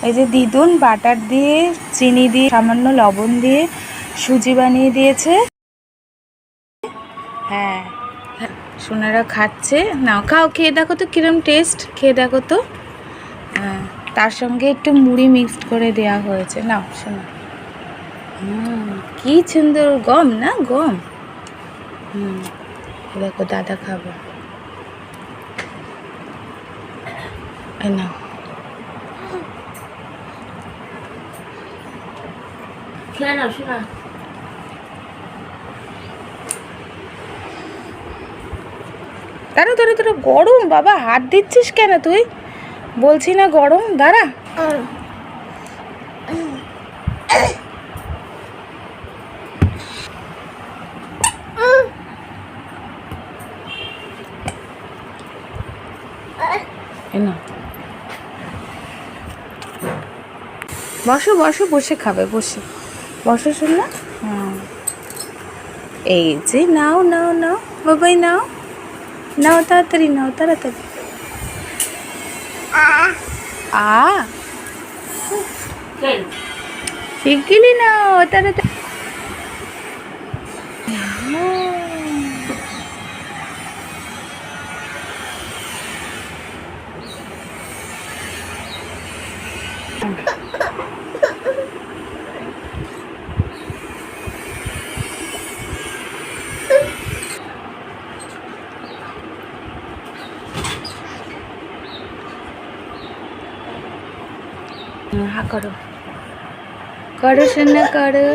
এই যে দিদুন বাটার দিয়ে চিনি দিয়ে সামান্য লবণ দিয়ে সুজি বানিয়ে দিয়েছে। হ্যাঁ সোনারা খাচ্ছে। নাও খাও, খেয়ে দেখো তো কিরম টেস্ট, খেয়ে দেখো তো। হ্যাঁ তার সঙ্গে একটু মুড়ি মিক্সড করে দেওয়া হয়েছে। নাও শোনা, কি সুন্দর গম না গম। দেখো দাদা খাবো, না দাঁড়া দাঁড়া দাঁড়া, গরম বাবা, হাত দিচ্ছিস কেন তুই? বলছি না গরম, দাঁড়া। না বসো বসো, বসে খাবে, বসে বসো শোনা। হ্যাঁ এই যে নাও নাও নাও বাবাই, নাও নাও, তাড়াতাড়ি নাও, তাড়াতাড়ি। শিগগিরই নাও, তাড়াতাড়ি। হা করো, করো সোনা করো।